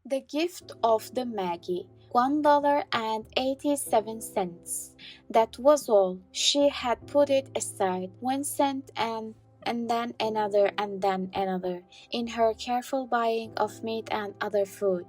The gift of the Maggie, $1.87. That was all. She had put it aside, 1 cent and then another and then another, in her careful buying of meat and other food.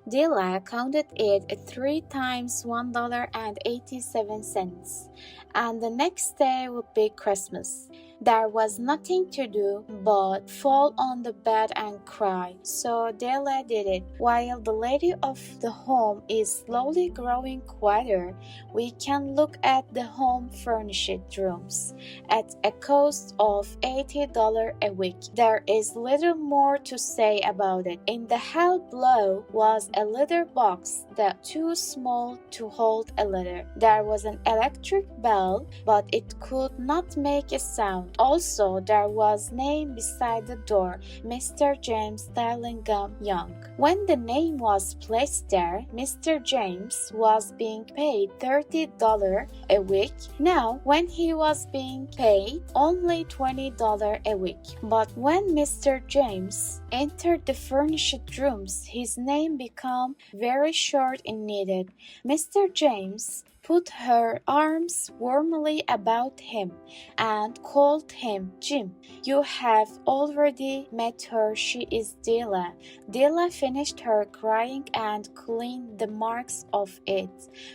Della counted it 3 times $1.87, and the next day would be Christmas. There was nothing to do but fall on the bed and cry, so Della did it. While the lady of the home is slowly growing quieter, we can look at the home furnished rooms at a cost of $80 a week. There is little more to say about it. In the hall below was a letter box that too small to hold a letter. There was an electric bell, but it could not make a sound. Also, there was name beside the door, Mr. James Dillingham Young. When the name was placed there, Mr. James was being paid $30 a week. Now, when he was being paid only $20 a week. But when Mr. James entered the furnished rooms, his name became very short and needed. Mr. James put her arms warmly about him and called him Jim. You have already met her. She is Della. Della finished her crying and cleaned the marks of it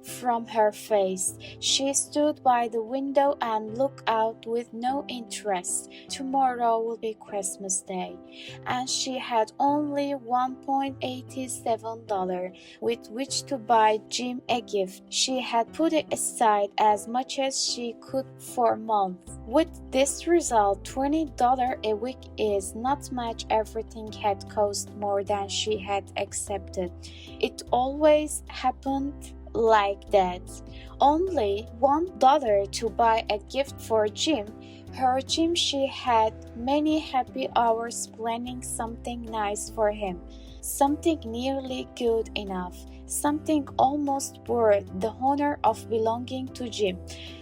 from her face. She stood by the window and looked out with no interest. Tomorrow will be Christmas Day, and she had only $1.87 with which to buy Jim a gift. She had put it aside as much as she could for months. With this result, $20 a week is not much. Everything had cost more than she had accepted. It always happened like that. Only $1 to buy a gift for Jim. Her Jim, she had many happy hours planning something nice for him, something nearly good enough, something almost worth the honor of belonging to Jim.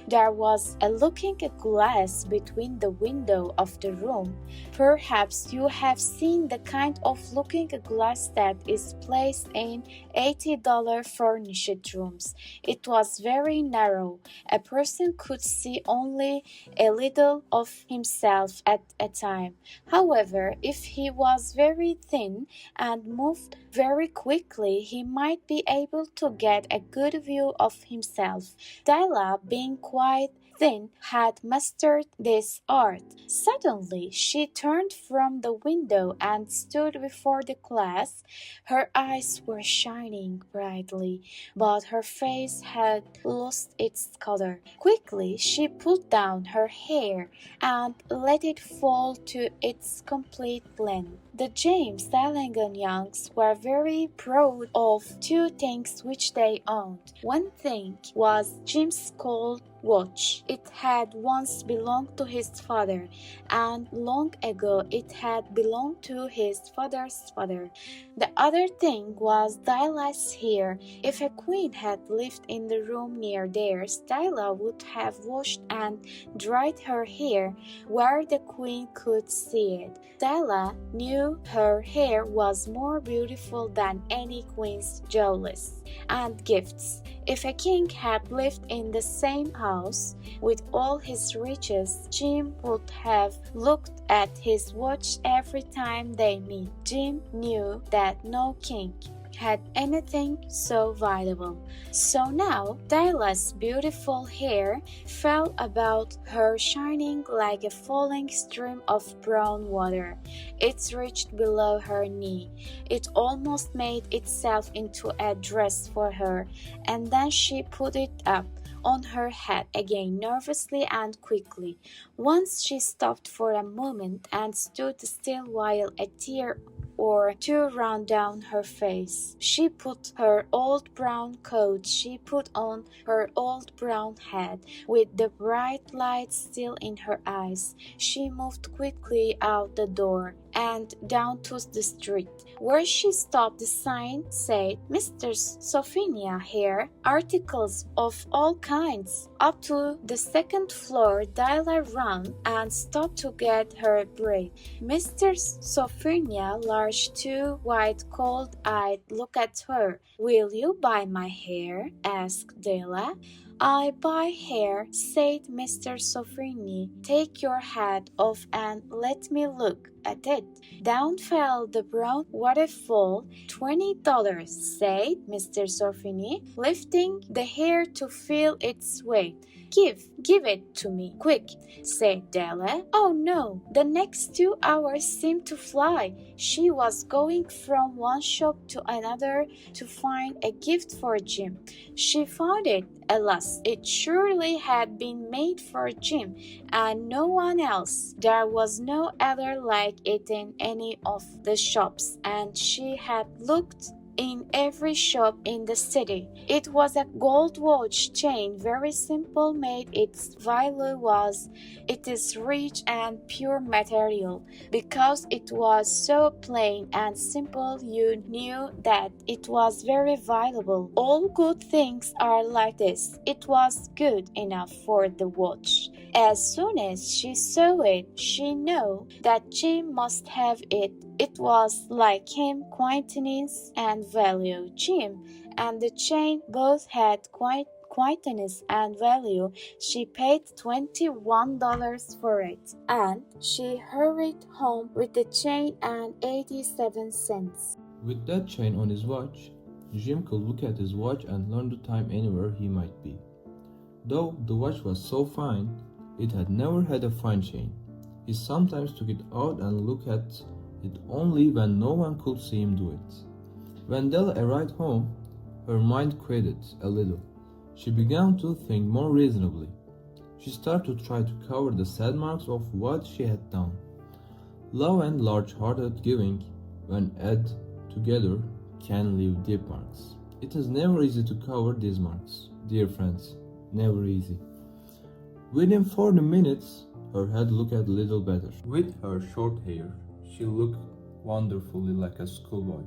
There was a looking glass between the window of the room. Perhaps you have seen the kind of looking glass that is placed in $80 furnished rooms. It was very narrow. A person could see only a little of himself at a time. However, if he was very thin and moved very quickly, he might be able to get a good view of himself. Della, being quite thin, had mastered this art. Suddenly, she turned from the window and stood before the glass. Her eyes were shining brightly, but her face had lost its color. Quickly, she pulled down her hair and let it fall to its complete length. The James Dillingham Youngs were very proud of two things which they owned. One thing was Jim's gold watch. It had once belonged to his father, and long ago it had belonged to his father's father. The other thing was Dilla's hair. If a queen had lived in the room near theirs, Dilla would have washed and dried her hair where the queen could see it. Dilla knew her hair was more beautiful than any queen's jewels and gifts. If a king had lived in the same house with all his riches, Jim would have looked at his watch every time they met. Jim knew that no king had anything so valuable. So now Dilla's beautiful hair fell about her, shining like a falling stream of brown water. It reached below her knee. It almost made itself into a dress for her, and then she put it up on her head again, nervously and quickly. Once she stopped for a moment and stood still while a tear or two ran down her face. She put her old brown coat, she put on her old brown hat, with the bright light still in her eyes. She moved quickly out the door and down to the street. Where she stopped, the sign said, "Mr. Sophia here, articles of all kinds." Up to the second floor, Dilla ran and stopped to get her breath. Mr. Sophia, large large, too wide, cold-eyed look at her. "Will you buy my hair?" asked Della. "I buy hair," said Mr. Soffrini. "Take your hat off and let me look at it." Down fell the brown waterfall. $20, said Mr. Soffrini, lifting the hair to feel its weight. Give it to me, quick," said Della. Oh no, the next 2 hours seemed to fly. She was going from one shop to another to find a gift for Jim. She found it. Alas, it surely had been made for Jim and no one else. There was no other like it in any of the shops, and she had looked in every shop in the city. It was a gold watch chain, very simple made. Its value was it is rich and pure material. Because it was so plain and simple, you knew that it was very valuable. All good things are like this. It was good enough for the watch. As soon as she saw it, she knew that Jim must have it. It was like him, quietness and value. Jim and the chain both had quietness and value. She paid $21 for it, and she hurried home with the chain and 87 cents. With that chain on his watch, Jim could look at his watch and learn the time anywhere he might be. Though the watch was so fine, it had never had a fine chain. He sometimes took it out and looked at it only when no one could see him do it. When Della arrived home, her mind quieted a little. She began to think more reasonably. She started to try to cover the sad marks of what she had done. Love and large-hearted giving, when added together, can leave deep marks. It is never easy to cover these marks, dear friends, never easy. Within 40 minutes, her head looked a little better. With her short hair, she looked wonderfully like a schoolboy.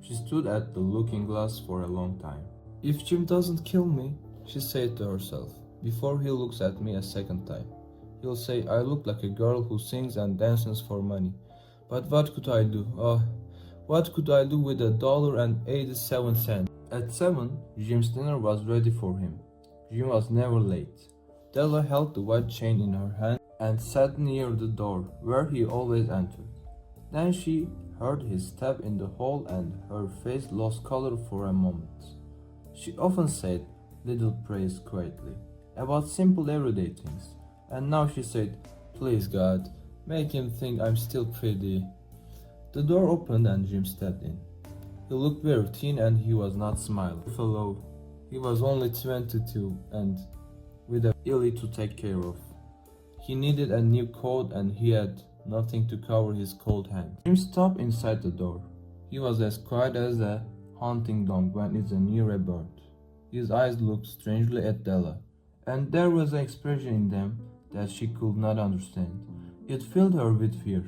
She stood at the looking glass for a long time. "If Jim doesn't kill me," she said to herself, "before he looks at me a second time, he'll say I look like a girl who sings and dances for money. But what could I do? Oh, what could I do with $1.87? At 7, Jim's dinner was ready for him. Jim was never late. Della held the watch chain in her hand and sat near the door, where he always entered. Then she heard his step in the hall and her face lost color for a moment. She often said little prayers quietly about simple everyday things, and now she said, "Please God, make him think I'm still pretty." The door opened and Jim stepped in. He looked very thin and he was not smiling. Fellow, he was only 22 and with a belly to take care of. He needed a new coat and he had nothing to cover his cold hand. Jim stopped inside the door. He was as quiet as a hunting dog when it's near a bird. His eyes looked strangely at Della, and there was an expression in them that she could not understand. It filled her with fear.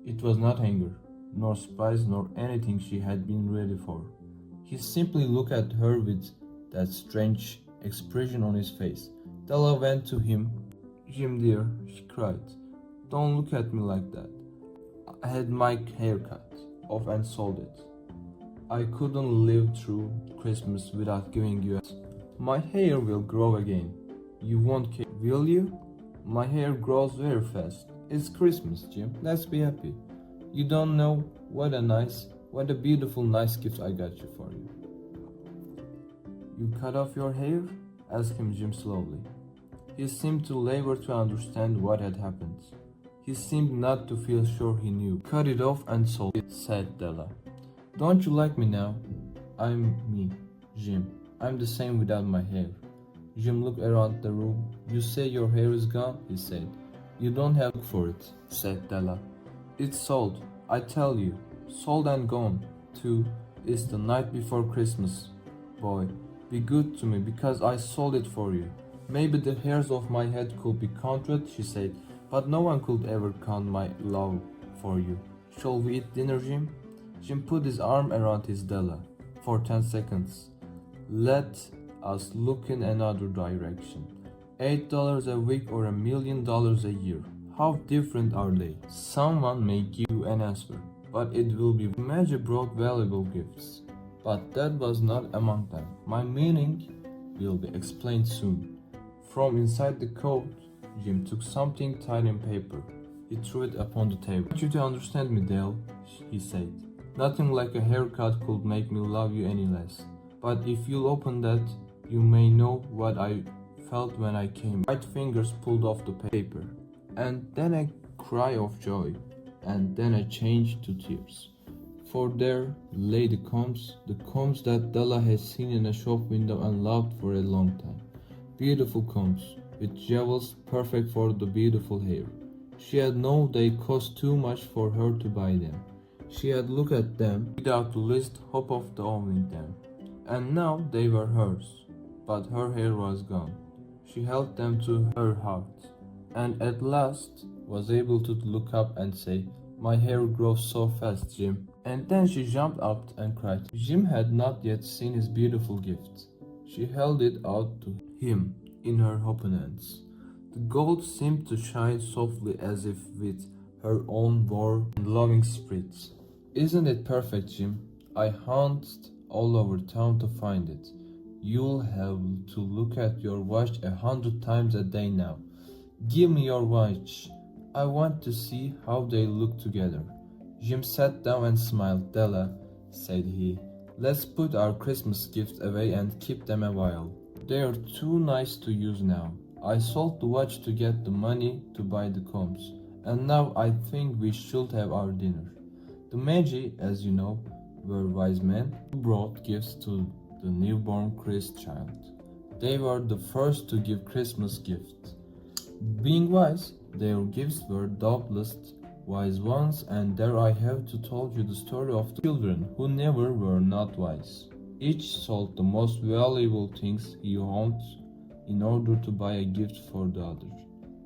It was not anger, nor surprise, nor anything she had been ready for. He simply looked at her with that strange expression on his face. Della went to him. "Jim dear," she cried, "don't look at me like that. I had my hair cut off and sold it. I couldn't live through Christmas without giving you it. My hair will grow again. You won't care, will you? My hair grows very fast. It's Christmas, Jim. Let's be happy. You don't know what a beautiful nice gift I got you for you." "You cut off your hair?" asked him Jim slowly. He seemed to labor to understand what had happened. He seemed not to feel sure he knew. "Cut it off and sold it," said Della. "Don't you like me now?" "I'm me, Jim. I'm the same without my hair." Jim looked around the room. "You say your hair is gone?" he said. "You don't have to look for it," said Della. "It's sold, I tell you. Sold and gone, too. It's the night before Christmas. Boy, be good to me because I sold it for you." "Maybe the hairs of my head could be counted," she said, "but no one could ever count my love for you. Shall we eat dinner, Jim?" Jim put his arm around his Della for 10 seconds. "Let us look in another direction. $8 a week or $1 million a year. How different are they? Someone may give you an answer, but it will be. Magi brought valuable gifts, but that was not among them. My meaning will be explained soon. From inside the coat, Jim took something tied in paper. He threw it upon the table. I want you to understand me, Dale, he said. Nothing like a haircut could make me love you any less. But if you'll open that, you may know what I felt when I came. White fingers pulled off the paper, and then a cry of joy, and then a change to tears. For there lay the combs that Della had seen in a shop window and loved for a long time. Beautiful combs, with jewels perfect for the beautiful hair. She had known they cost too much for her to buy them. She had looked at them without the least hope of owning them. And now they were hers, but her hair was gone. She held them to her heart, and at last was able to look up and say, "My hair grows so fast, Jim." And then she jumped up and cried. Jim had not yet seen his beautiful gift. She held it out to him in her open hands. The gold seemed to shine softly as if with her own warm and loving spirit. "Isn't it perfect, Jim? I hunted all over town to find it. You'll have to look at your watch 100 times a day now. Give me your watch. I want to see how they look together." Jim sat down and smiled. "Della," said he, "let's put our Christmas gifts away and keep them a while. They are too nice to use now. I sold the watch to get the money to buy the combs, and now I think we should have our dinner." The Magi, as you know, were wise men who brought gifts to the newborn Christ child. They were the first to give Christmas gifts. Being wise, their gifts were doubtless wise ones, and there I have to tell you the story of the children who never were not wise. Each sold the most valuable things he owned in order to buy a gift for the other.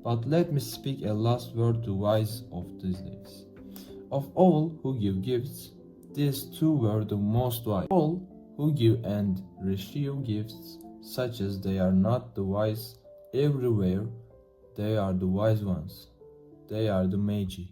But let me speak a last word to wise of these days. Of all who give gifts, these two were the most wise. All who give and receive gifts, such as they are not the wise everywhere, they are the wise ones. They are the Magi.